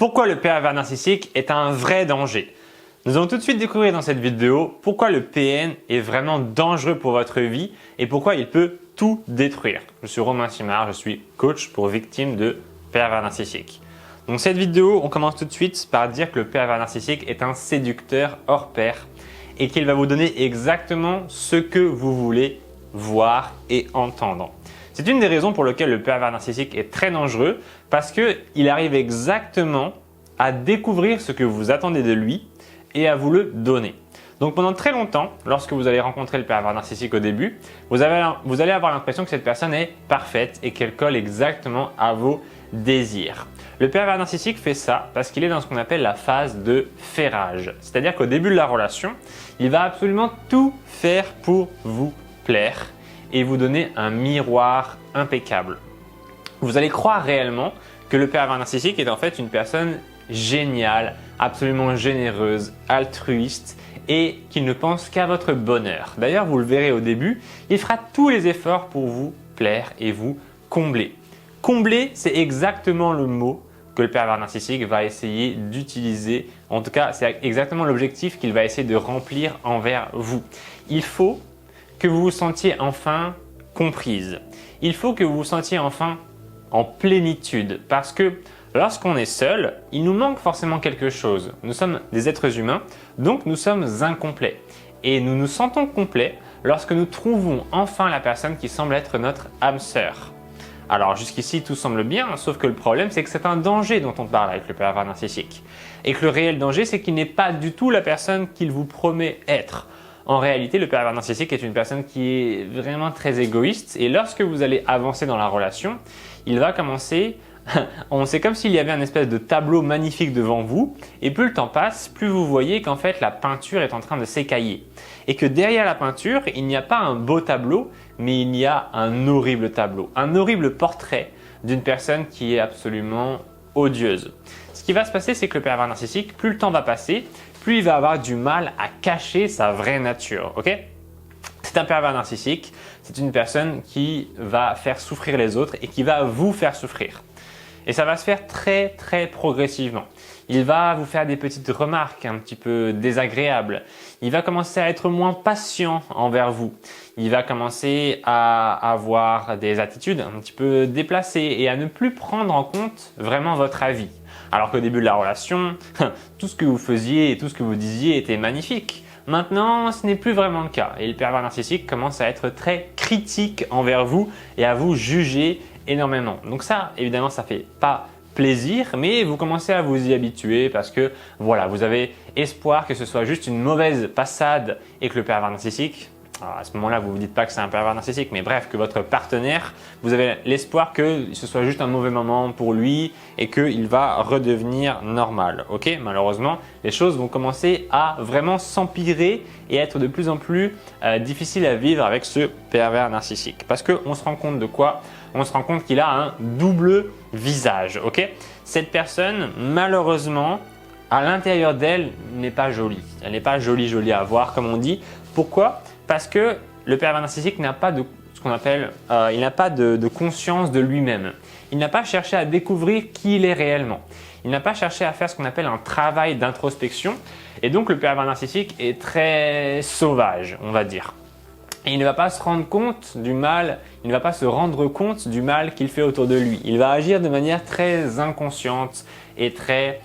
Pourquoi le pervers narcissique est un vrai danger? Nous allons tout de suite découvrir dans cette vidéo pourquoi le PN est vraiment dangereux pour votre vie et pourquoi il peut tout détruire. Je suis Romain Simard, je suis coach pour victimes de pervers narcissique. Donc cette vidéo, on commence tout de suite par dire que le pervers narcissique est un séducteur hors pair et qu'il va vous donner exactement ce que vous voulez voir et entendre. C'est une des raisons pour lesquelles le pervers narcissique est très dangereux parce qu'il arrive exactement à découvrir ce que vous attendez de lui et à vous le donner. Donc pendant très longtemps, lorsque vous allez rencontrer le pervers narcissique au début, vous allez avoir l'impression que cette personne est parfaite et qu'elle colle exactement à vos désirs. Le pervers narcissique fait ça parce qu'il est dans ce qu'on appelle la phase de ferrage. C'est-à-dire qu'au début de la relation, il va absolument tout faire pour vous plaire et vous donner un miroir impeccable. Vous allez croire réellement que le pervers narcissique est en fait une personne géniale, absolument généreuse, altruiste et qu'il ne pense qu'à votre bonheur. D'ailleurs, vous le verrez au début, il fera tous les efforts pour vous plaire et vous combler. Combler, c'est exactement le mot que le pervers narcissique va essayer d'utiliser. En tout cas, c'est exactement l'objectif qu'il va essayer de remplir envers vous. Il faut que vous vous sentiez enfin comprise. Il faut que vous vous sentiez enfin en plénitude parce que lorsqu'on est seul, il nous manque forcément quelque chose. Nous sommes des êtres humains, donc nous sommes incomplets. Et nous nous sentons complets lorsque nous trouvons enfin la personne qui semble être notre âme sœur. Alors jusqu'ici tout semble bien, sauf que le problème c'est que c'est un danger dont on parle avec le pervers narcissique. Et que le réel danger c'est qu'il n'est pas du tout la personne qu'il vous promet être. En réalité, le pervers narcissique est une personne qui est vraiment très égoïste et lorsque vous allez avancer dans la relation, il va commencer, c'est comme s'il y avait un espèce de tableau magnifique devant vous et plus le temps passe, plus vous voyez qu'en fait la peinture est en train de s'écailler et que derrière la peinture, il n'y a pas un beau tableau, mais il y a un horrible tableau, un horrible portrait d'une personne qui est absolument odieuse. Ce qui va se passer, c'est que le pervers narcissique, plus le temps va passer, plus il va avoir du mal à cacher sa vraie nature. C'est un pervers narcissique, c'est une personne qui va faire souffrir les autres et qui va vous faire souffrir. Et ça va se faire très progressivement. Il va vous faire des petites remarques un petit peu désagréables. Il va commencer à être moins patient envers vous. Il va commencer à avoir des attitudes un petit peu déplacées et à ne plus prendre en compte vraiment votre avis. Alors qu'au début de la relation, tout ce que vous faisiez et tout ce que vous disiez était magnifique. Maintenant, ce n'est plus vraiment le cas et le pervers narcissique commence à être très critique envers vous et à vous juger énormément. Donc ça, évidemment, ça fait pas plaisir, mais vous commencez à vous y habituer parce que voilà, vous avez espoir que ce soit juste une mauvaise passade et que le pervers narcissique, alors à ce moment-là, vous ne vous dites pas que c'est un pervers narcissique, mais bref, que votre partenaire, vous avez l'espoir que ce soit juste un mauvais moment pour lui et qu'il va redevenir normal. Malheureusement, les choses vont commencer à vraiment s'empirer et être de plus en plus difficiles à vivre avec ce pervers narcissique. Parce qu'on se rend compte de quoi? On se rend compte qu'il a un double visage. Cette personne, malheureusement, à l'intérieur d'elle, n'est pas jolie. Elle n'est pas jolie à voir, comme on dit. Pourquoi? Parce que le pervers narcissique n'a pas de ce qu'on appelle, il n'a pas de conscience de lui-même. Il n'a pas cherché à découvrir qui il est réellement. Il n'a pas cherché à faire ce qu'on appelle un travail d'introspection. Et donc le pervers narcissique est très sauvage, on va dire. Et il ne va pas se rendre compte du mal, il ne va pas se rendre compte du mal qu'il fait autour de lui. Il va agir de manière très inconsciente et très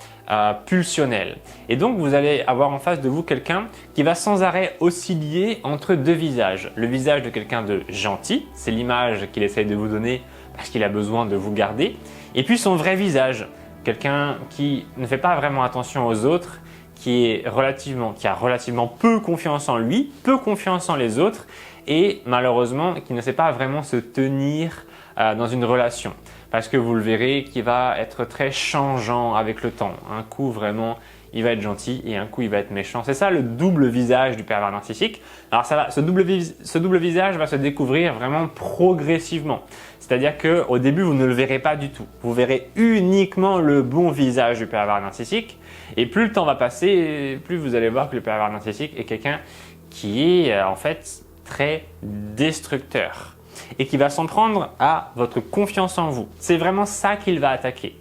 pulsionnelle. Et donc vous allez avoir en face de vous quelqu'un qui va sans arrêt osciller entre deux visages. Le visage de quelqu'un de gentil, c'est l'image qu'il essaye de vous donner parce qu'il a besoin de vous garder. Et puis son vrai visage, quelqu'un qui ne fait pas vraiment attention aux autres, qui a relativement peu confiance en lui, peu confiance en les autres et malheureusement qui ne sait pas vraiment se tenir dans une relation. Parce que vous le verrez qui va être très changeant avec le temps. Un coup vraiment il va être gentil et un coup il va être méchant. C'est ça le double visage du pervers narcissique. Alors ce double visage va se découvrir vraiment progressivement. C'est-à-dire qu'au début vous ne le verrez pas du tout. Vous verrez uniquement le bon visage du pervers narcissique et plus le temps va passer, plus vous allez voir que le pervers narcissique est quelqu'un qui est en fait très destructeur et qui va s'en prendre à votre confiance en vous. C'est vraiment ça qu'il va attaquer.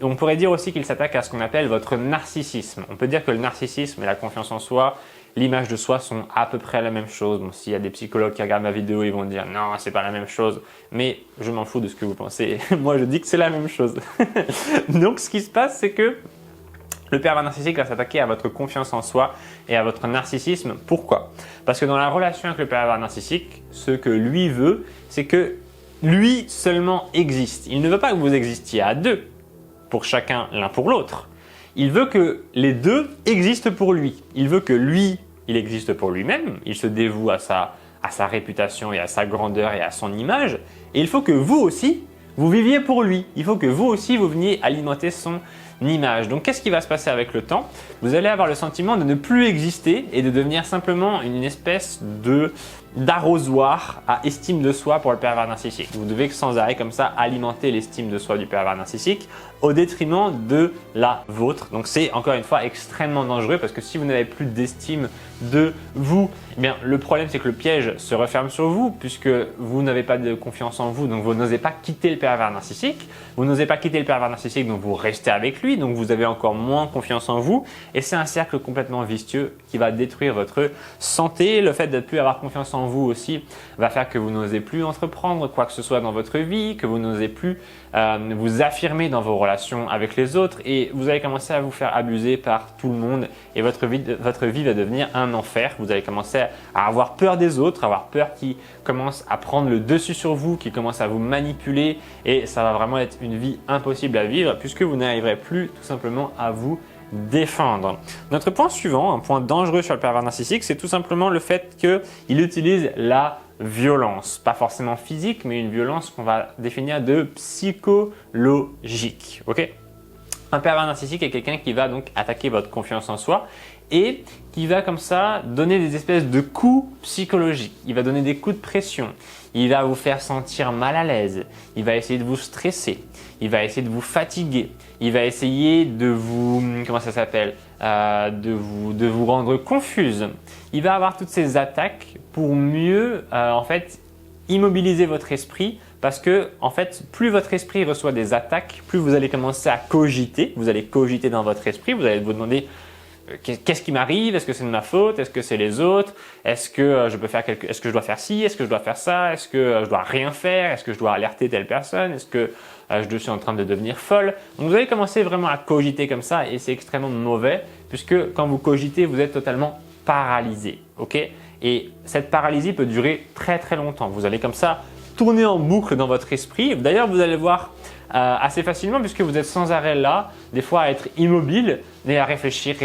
On pourrait dire aussi qu'il s'attaque à ce qu'on appelle votre narcissisme. On peut dire que le narcissisme et la confiance en soi, l'image de soi sont à peu près la même chose. Bon, s'il y a des psychologues qui regardent ma vidéo, ils vont dire non, c'est pas la même chose. Mais je m'en fous de ce que vous pensez. Moi, je dis que c'est la même chose. Donc, ce qui se passe, c'est que le pervers narcissique va s'attaquer à votre confiance en soi et à votre narcissisme. Pourquoi? Parce que dans la relation avec le pervers narcissique, ce que lui veut, c'est que lui seulement existe. Il ne veut pas que vous existiez à deux, pour chacun l'un pour l'autre. Il veut que les deux existent pour lui. Il veut que lui, il existe pour lui-même. Il se dévoue à sa réputation et à sa grandeur et à son image. Et il faut que vous aussi, vous viviez pour lui. Il faut que vous aussi, vous veniez alimenter son image. Donc, qu'est-ce qui va se passer avec le temps? Vous allez avoir le sentiment de ne plus exister et de devenir simplement une espèce d'arrosoir à estime de soi pour le pervers narcissique. Vous devez sans arrêt comme ça alimenter l'estime de soi du pervers narcissique au détriment de la vôtre. Donc, c'est encore une fois extrêmement dangereux parce que si vous n'avez plus d'estime de vous, eh bien, le problème c'est que le piège se referme sur vous puisque vous n'avez pas de confiance en vous, donc vous n'osez pas quitter le pervers narcissique. Vous n'osez pas quitter le pervers narcissique, donc vous restez avec lui, donc vous avez encore moins confiance en vous et c'est un cercle complètement vicieux qui va détruire votre santé. Le fait de ne plus avoir confiance en vous aussi va faire que vous n'osez plus entreprendre quoi que ce soit dans votre vie, que vous n'osez plus vous affirmer dans vos relations avec les autres et vous allez commencer à vous faire abuser par tout le monde et votre vie va devenir un enfer. Vous allez commencer à avoir peur des autres, avoir peur qu'ils commencent à prendre le dessus sur vous, qu'ils commencent à vous manipuler et ça va vraiment être une vie impossible à vivre puisque vous n'arriverez plus tout simplement à vous défendre. Notre point suivant, un point dangereux sur le pervers narcissique, c'est tout simplement le fait qu'il utilise la violence, pas forcément physique, mais une violence qu'on va définir de psychologique. Ok? Un pervers narcissique est quelqu'un qui va donc attaquer votre confiance en soi et qui va comme ça donner des espèces de coups psychologiques. Il va donner des coups de pression. Il va vous faire sentir mal à l'aise. Il va essayer de vous stresser. Il va essayer de vous fatiguer. Il va essayer de vous, de vous rendre confuse. Il va avoir toutes ces attaques pour mieux, immobiliser votre esprit parce que, en fait, plus votre esprit reçoit des attaques, plus vous allez commencer à cogiter. Vous allez cogiter dans votre esprit. Vous allez vous demander qu'est-ce qui m'arrive? Est-ce que c'est de ma faute? Est-ce que c'est les autres? Est-ce que est-ce que je dois faire ci? Est-ce que je dois faire ça? Est-ce que je dois rien faire? Est-ce que je dois alerter telle personne? Est-ce que je suis en train de devenir folle? Donc vous allez commencer vraiment à cogiter comme ça et c'est extrêmement mauvais puisque quand vous cogitez, vous êtes totalement paralysé. Ok? Et cette paralysie peut durer très très longtemps. Vous allez comme ça tourner en boucle dans votre esprit. D'ailleurs, vous allez voir assez facilement puisque vous êtes sans arrêt là, des fois à être immobile et à réfléchir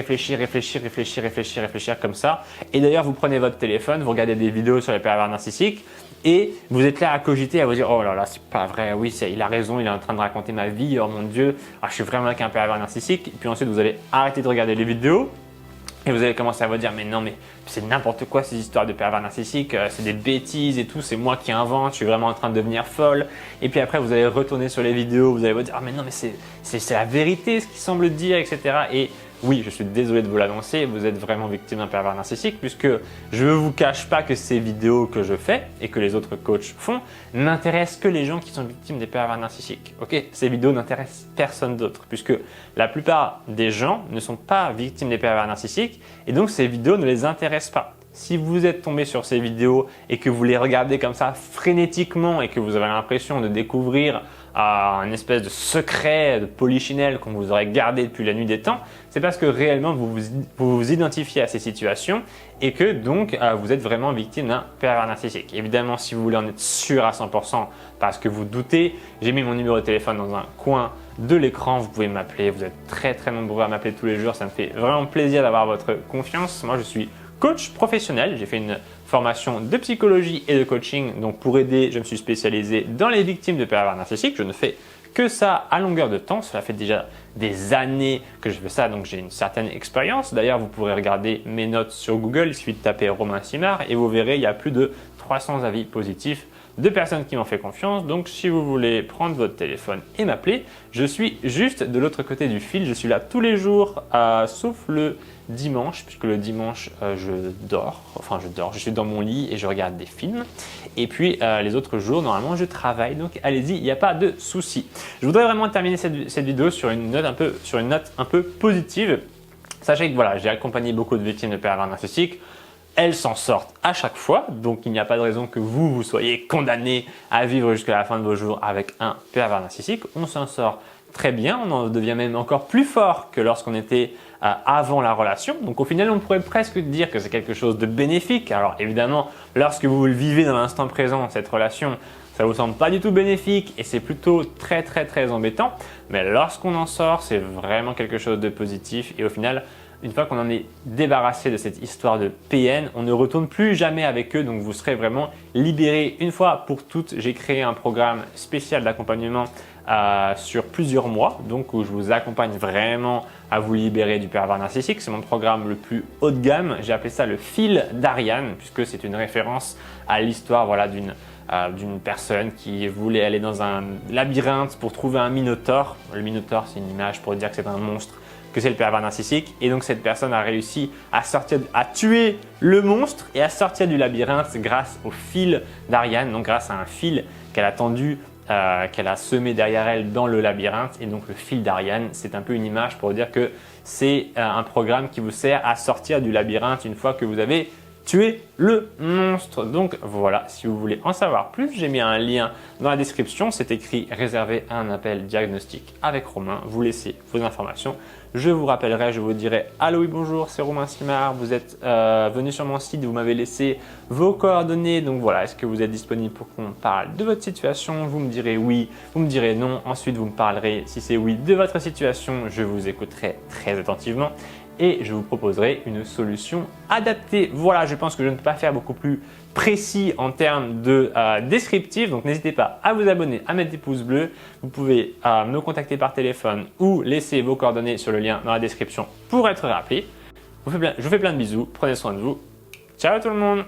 comme ça. Et d'ailleurs, vous prenez votre téléphone, vous regardez des vidéos sur les pervers narcissiques et vous êtes là à cogiter, à vous dire « Oh là là, c'est pas vrai, oui, il a raison, il est en train de raconter ma vie, oh mon Dieu, je suis vraiment avec un pervers narcissique. » Puis ensuite, vous allez arrêter de regarder les vidéos. Et vous allez commencer à vous dire « Mais non, mais c'est n'importe quoi ces histoires de pervers narcissiques, c'est des bêtises et tout, c'est moi qui invente, je suis vraiment en train de devenir folle. » Et puis après, vous allez retourner sur les vidéos, vous allez vous dire « Ah mais non, mais c'est la vérité ce qu'il semble dire, etc. » Et oui, je suis désolé de vous l'annoncer, vous êtes vraiment victime d'un pervers narcissique puisque je ne vous cache pas que ces vidéos que je fais et que les autres coachs font n'intéressent que les gens qui sont victimes des pervers narcissiques. Ok, ces vidéos n'intéressent personne d'autre puisque la plupart des gens ne sont pas victimes des pervers narcissiques et donc ces vidéos ne les intéressent pas. Si vous êtes tombé sur ces vidéos et que vous les regardez comme ça frénétiquement et que vous avez l'impression de découvrir un espèce de secret de polichinelle qu'on vous aurait gardé depuis la nuit des temps, c'est parce que réellement vous vous identifiez à ces situations et que donc vous êtes vraiment victime d'un pervers narcissique. Évidemment, si vous voulez en être sûr à 100% parce que vous doutez, j'ai mis mon numéro de téléphone dans un coin de l'écran, vous pouvez m'appeler, vous êtes très très nombreux à m'appeler tous les jours, ça me fait vraiment plaisir d'avoir votre confiance. Moi, je suis coach professionnel, j'ai fait une formation de psychologie et de coaching, donc pour aider, je me suis spécialisé dans les victimes de pervers narcissiques. Je ne fais que ça à longueur de temps, cela fait déjà des années que je fais ça, donc j'ai une certaine expérience. D'ailleurs, vous pourrez regarder mes notes sur Google, il suffit de taper Romain Simard et vous verrez, il y a plus de 300 avis positifs de personnes qui m'ont fait confiance. Donc si vous voulez prendre votre téléphone et m'appeler, je suis juste de l'autre côté du fil. Je suis là tous les jours, sauf le dimanche, puisque le dimanche je dors, je suis dans mon lit et je regarde des films. Et puis les autres jours, normalement, je travaille. Donc allez-y, il n'y a pas de souci. Je voudrais vraiment terminer cette vidéo sur une note un peu positive. Sachez que voilà, j'ai accompagné beaucoup de victimes de pervers narcissiques. Elles s'en sortent à chaque fois, donc il n'y a pas de raison que vous soyez condamné à vivre jusqu'à la fin de vos jours avec un pervers narcissique. On s'en sort très bien, on en devient même encore plus fort que lorsqu'on était avant la relation. Donc au final, on pourrait presque dire que c'est quelque chose de bénéfique. Alors évidemment, lorsque vous le vivez dans l'instant présent, cette relation, ça vous semble pas du tout bénéfique et c'est plutôt très embêtant. Mais lorsqu'on en sort, c'est vraiment quelque chose de positif et au final, une fois qu'on en est débarrassé de cette histoire de PN, on ne retourne plus jamais avec eux, donc vous serez vraiment libéré une fois pour toutes. J'ai créé un programme spécial d'accompagnement sur plusieurs mois, donc où je vous accompagne vraiment à vous libérer du pervers narcissique. C'est mon programme le plus haut de gamme. J'ai appelé ça le fil d'Ariane, puisque c'est une référence à l'histoire d'une personne qui voulait aller dans un labyrinthe pour trouver un minotaure. Le minotaure, c'est une image pour dire que c'est un monstre, que c'est le pervers narcissique. Et donc cette personne a réussi à tuer le monstre et à sortir du labyrinthe grâce au fil d'Ariane, donc grâce à un fil qu'elle a tendu, qu'elle a semé derrière elle dans le labyrinthe. Et donc le fil d'Ariane, c'est un peu une image pour dire que c'est un programme qui vous sert à sortir du labyrinthe une fois que vous avez tué le monstre. Donc voilà, si vous voulez en savoir plus, j'ai mis un lien dans la description. C'est écrit réservé à un appel diagnostic avec Romain. Vous laissez vos informations. Je vous rappellerai, je vous dirai allô oui bonjour, c'est Romain Simard. Vous êtes venu sur mon site, vous m'avez laissé vos coordonnées. Donc voilà, est-ce que vous êtes disponible pour qu'on parle de votre situation? Vous me direz oui, vous me direz non. Ensuite, vous me parlerez, si c'est oui, de votre situation. Je vous écouterai très attentivement et je vous proposerai une solution adaptée. Voilà, je pense que je ne peux pas faire beaucoup plus précis en termes de descriptif. Donc n'hésitez pas à vous abonner, à mettre des pouces bleus. Vous pouvez me contacter par téléphone ou laisser vos coordonnées sur le lien dans la description pour être rappelé. Je vous fais plein de bisous, prenez soin de vous. Ciao tout le monde!